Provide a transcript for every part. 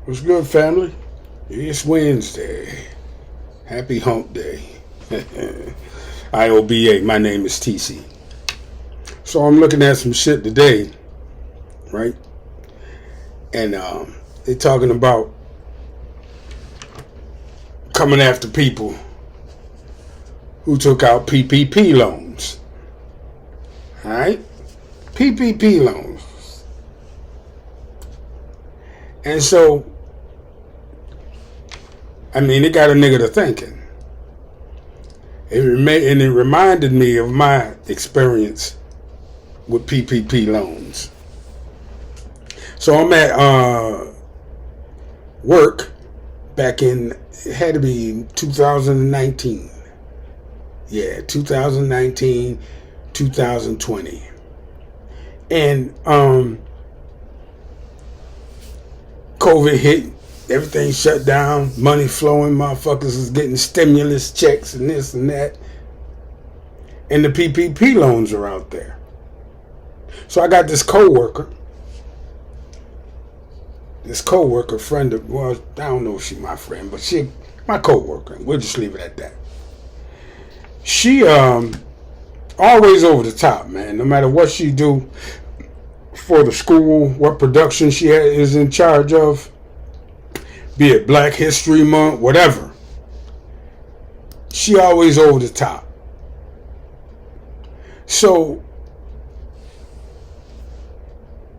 What's good, family? It's Wednesday. Happy hump day. IOBA, my name is TC. So I'm looking at some shit today, right? And they're talking about coming after people who took out P.P.P. loans. Alright? P.P.P. loans. And so, I mean, it got a nigga to thinking. It reminded me of my experience with P.P.P. loans. So I'm at work back in, it had to be 2019. Yeah, 2019, 2020. And COVID hit. Everything shut down, money flowing, motherfuckers is getting stimulus checks and this and that. And the P.P.P. loans are out there. So I got this co-worker, friend of, well, I don't know if she's my friend, but she, my co-worker. We'll just leave it at that. She always over the top, man. No matter what she do for the school, what production she is in charge of, be it Black History Month, whatever. She always over the top. So,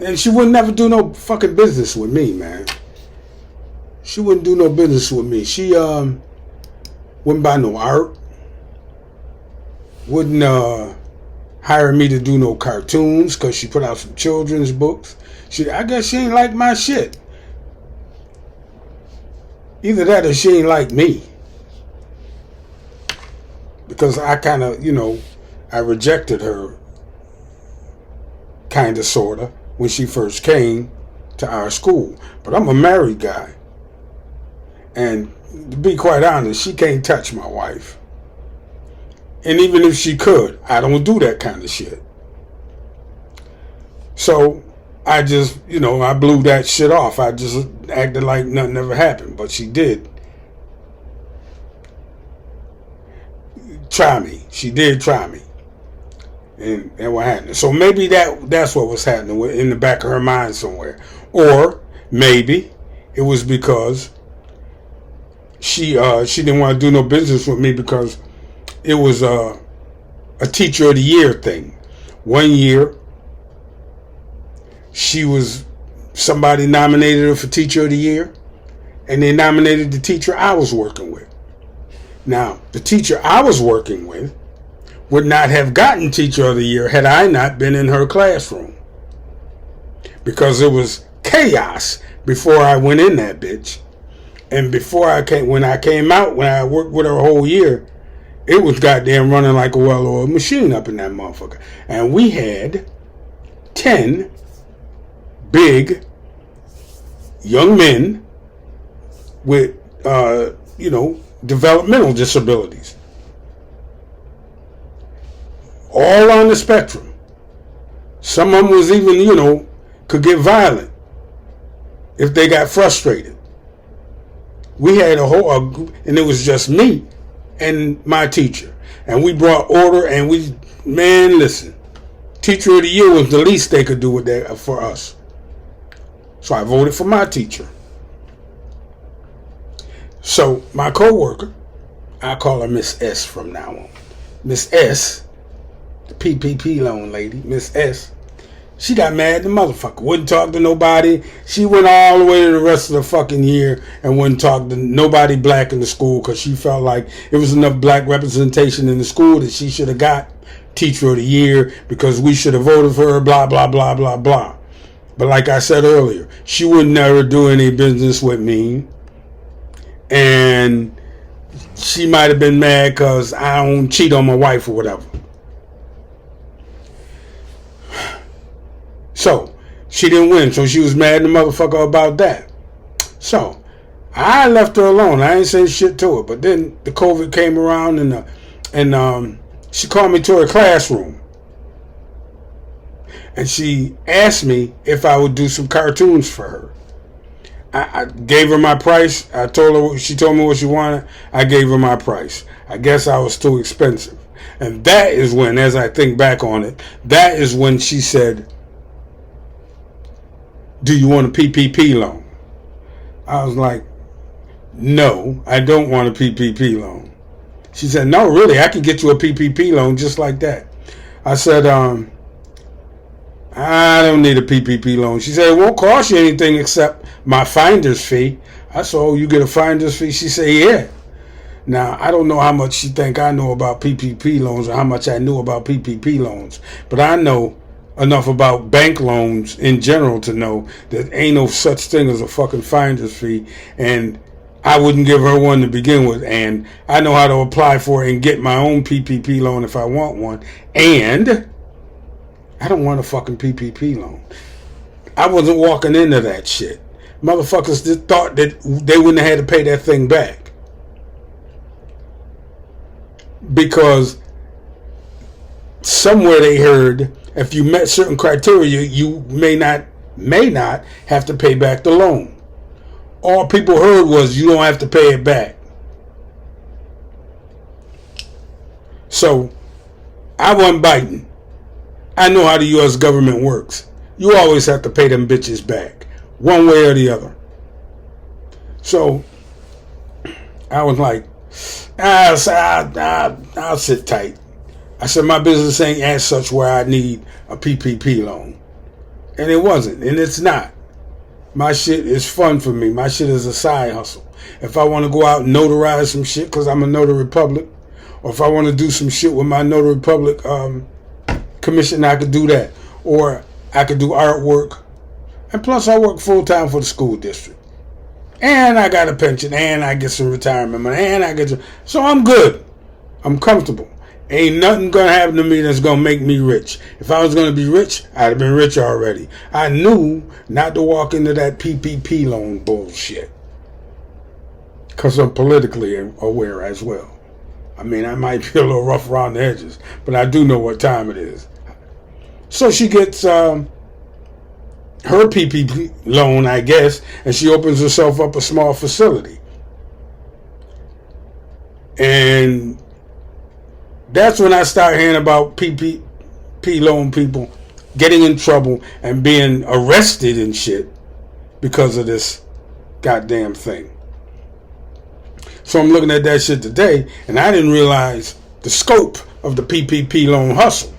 and she would never do no fucking business with me, man. She wouldn't do no business with me. She wouldn't buy no art. Wouldn't hire me to do no cartoons because she put out some children's books. I guess she ain't like my shit. Either that or she ain't like me. Because I kind of, I rejected her kind of, sort of, when she first came to our school. But I'm a married guy. And to be quite honest, she can't touch my wife. And even if she could, I don't do that kind of shit. So I just, I blew that shit off. I just acted like nothing ever happened. But she did try me. She did try me. And what happened. So maybe that's what was happening in the back of her mind somewhere. Or maybe it was because she didn't want to do no business with me because it was a Teacher of the Year thing. One year, somebody nominated her for Teacher of the Year, and they nominated the teacher I was working with. Now, the teacher I was working with would not have gotten Teacher of the Year had I not been in her classroom. Because it was chaos before I went in that bitch. And when I came out, when I worked with her a whole year, it was goddamn running like a well-oiled machine up in that motherfucker. And we had 10 big young men with, developmental disabilities. All on the spectrum. Some of them was even, could get violent if they got frustrated. We had a whole group, and it was just me and my teacher. And we brought order, and listen, Teacher of the Year was the least they could do with that for us. So I voted for my teacher. So my co-worker, I call her Miss S from now on. Miss S, the P.P.P. loan lady, Miss S, she got mad the motherfucker. Wouldn't talk to nobody. She went all the way to the rest of the fucking year and wouldn't talk to nobody black in the school because she felt like it was enough black representation in the school that she should have got Teacher of the Year because we should have voted for her, blah, blah, blah, blah, blah. But like I said earlier, she would never do any business with me. And she might have been mad because I don't cheat on my wife or whatever. So, she didn't win. So she was mad at the motherfucker about that. So, I left her alone. I ain't saying shit to her. But then the COVID came around and she called me to her classroom. And she asked me if I would do some cartoons for her. I gave her my price. I told her, she told me what she wanted. I gave her my price. I guess I was too expensive. And that is when, as I think back on it, that is when she said, do you want a PPP loan? I was like, no, I don't want a PPP loan. She said, no, really, I can get you a PPP loan just like that. I said, I don't need a PPP loan. She said, it won't cost you anything except my finder's fee. I said, oh, you get a finder's fee? She said, yeah. Now, I don't know how much she think I know about PPP loans or how much I knew about PPP loans, but I know enough about bank loans in general to know that ain't no such thing as a fucking finder's fee, and I wouldn't give her one to begin with, and I know how to apply for it and get my own PPP loan if I want one, and I don't want a fucking PPP loan. I wasn't walking into that shit. Motherfuckers just thought that they wouldn't have had to pay that thing back. Because somewhere they heard if you met certain criteria, you may not have to pay back the loan. All people heard was you don't have to pay it back. So I wasn't biting. I know how the U.S. government works. You always have to pay them bitches back, one way or the other. So I was like, I'll sit tight. I said, my business ain't as such where I need a PPP loan. And it wasn't, and it's not. My shit is fun for me. My shit is a side hustle. If I want to go out and notarize some shit, because I'm a notary public, or if I want to do some shit with my notary public commission, I could do that. Or I could do artwork. And plus, I work full-time for the school district. And I got a pension, and I get some retirement money, and I get some... So I'm good. I'm comfortable. Ain't nothing gonna happen to me that's gonna make me rich. If I was gonna be rich, I'd have been rich already. I knew not to walk into that PPP loan bullshit. Because I'm politically aware as well. I mean, I might be a little rough around the edges, but I do know what time it is. So she gets her PPP loan, I guess, and she opens herself up a small facility. And that's when I start hearing about PPP loan people getting in trouble and being arrested and shit because of this goddamn thing. So I'm looking at that shit today, and I didn't realize the scope of the PPP loan hustle.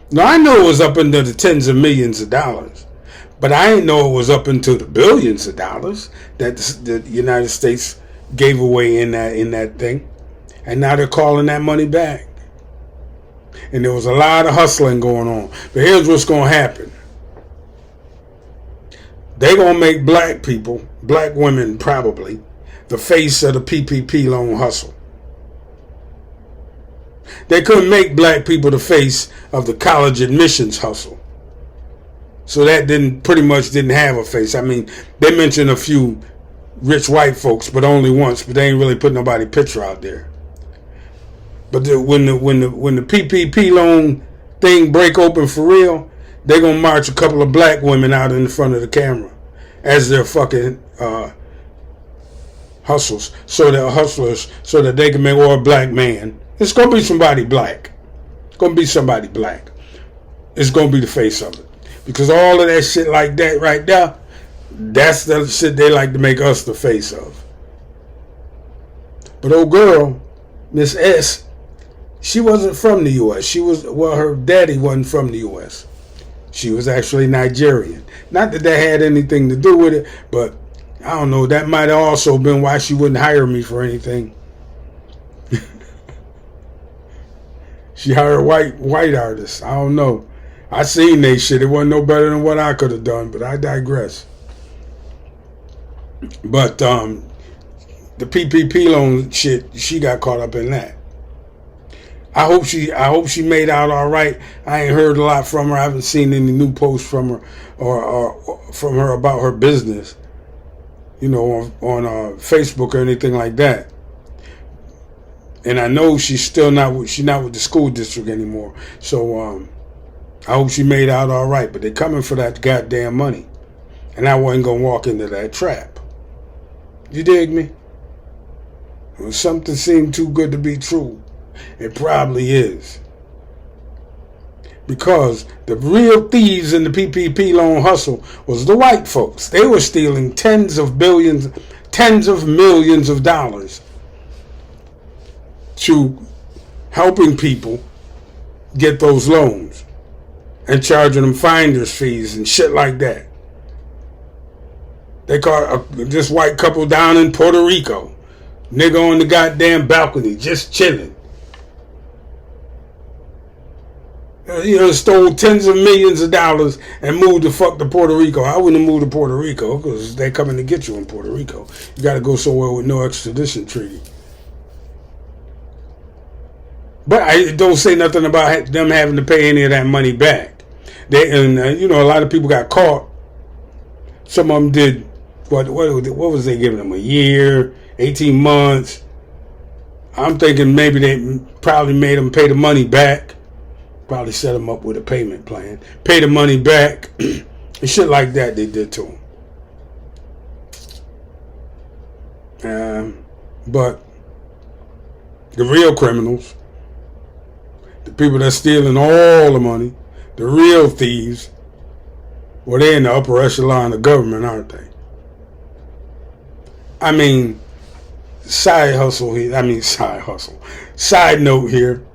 Now, I know it was up into the tens of millions of dollars, but I didn't know it was up into the billions of dollars that the United States gave away in that thing. And now they're calling that money back. And there was a lot of hustling going on. But here's what's going to happen. They're going to make black people, black women probably, the face of the PPP loan hustle. They couldn't make black people the face of the college admissions hustle. So that pretty much didn't have a face. I mean, they mentioned a few rich white folks, but only once. But they ain't really put nobody's picture out there. But when the PPP loan thing break open for real, they're gonna march a couple of black women out in front of the camera as their fucking hustlers, so that they can make, or a black man. It's gonna be somebody black. It's gonna be somebody black. It's gonna be the face of it, because all of that shit like that right there, that's the shit they like to make us the face of. But old girl, Miss S, she wasn't from the U.S. Her daddy wasn't from the U.S. She was actually Nigerian. Not that had anything to do with it, but I don't know. That might have also been why she wouldn't hire me for anything. She hired white artists. I don't know. I seen they shit. It wasn't no better than what I could have done, but I digress. But the PPP loan shit, she got caught up in that. I hope she made out all right. I ain't heard a lot from her. I haven't seen any new posts from her or from her about her business, on Facebook or anything like that. And I know she's not with the school district anymore. So I hope she made out all right. But they're coming for that goddamn money. And I wasn't going to walk into that trap. You dig me? When something seemed too good to be true, it probably is. Because the real thieves in the PPP loan hustle was the white folks. They were stealing tens of millions of dollars to helping people get those loans and charging them finder's fees and shit like that. They caught this white couple down in Puerto Rico. Nigga on the goddamn balcony, just chilling. Stole tens of millions of dollars and moved the fuck to Puerto Rico. I wouldn't have moved to Puerto Rico because they're coming to get you in Puerto Rico. You got to go somewhere with no extradition treaty. But I don't say nothing about them having to pay any of that money back. A lot of people got caught. Some of them did. What was they giving them? A year, 18 months. I'm thinking maybe they probably made them pay the money back. Probably set them up with a payment plan. Pay the money back. And shit like that they did to them. But the real criminals, the people that's stealing all the money, the real thieves, well, they're in the upper echelon of government, aren't they? I mean, side note here.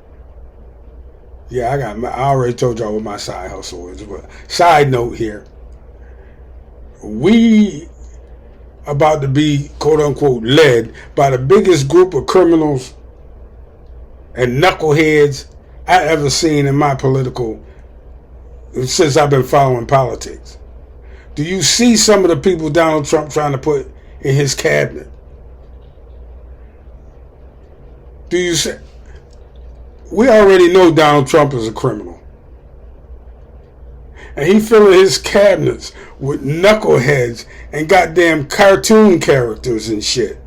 Yeah, I already told y'all what my side hustle is. But side note here. We about to be, quote unquote, led by the biggest group of criminals and knuckleheads I ever seen in my since I've been following politics. Do you see some of the people Donald Trump trying to put in his cabinet? Do you see? We already know Donald Trump is a criminal. And he filling his cabinets with knuckleheads and goddamn cartoon characters and shit.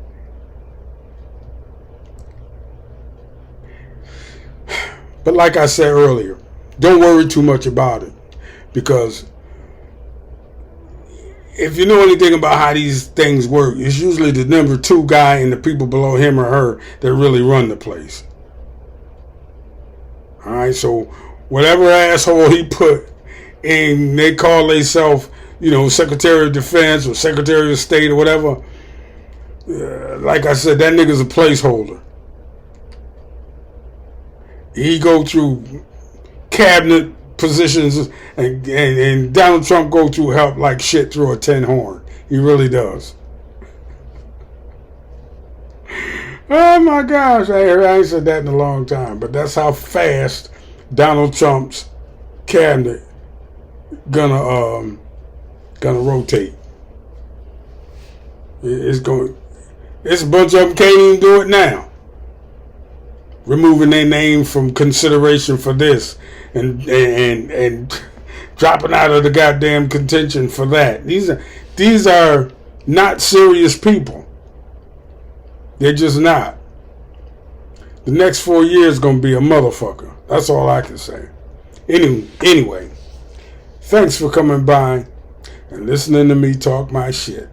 But like I said earlier, don't worry too much about it. Because if you know anything about how these things work, it's usually the number 2 guy and the people below him or her that really run the place. Alright, so whatever asshole he put in, they call themselves, Secretary of Defense or Secretary of State or whatever. Like I said, that nigga's a placeholder. He go through cabinet positions and Donald Trump go through help like shit through a tin horn. He really does. Oh my gosh, I ain't said that in a long time, but that's how fast Donald Trump's cabinet gonna rotate. It's a bunch of them can't even do it now. Removing their name from consideration for this and dropping out of the goddamn contention for that. These are not serious people. They're just not. The next 4 years gonna be a motherfucker. That's all I can say. Anyway, thanks for coming by and listening to me talk my shit.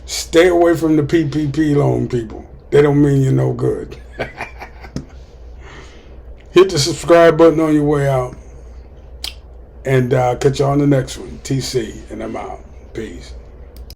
Stay away from the PPP loan people. They don't mean you no good. Hit the subscribe button on your way out. And catch you on the next one. TC, and I'm out. Peace.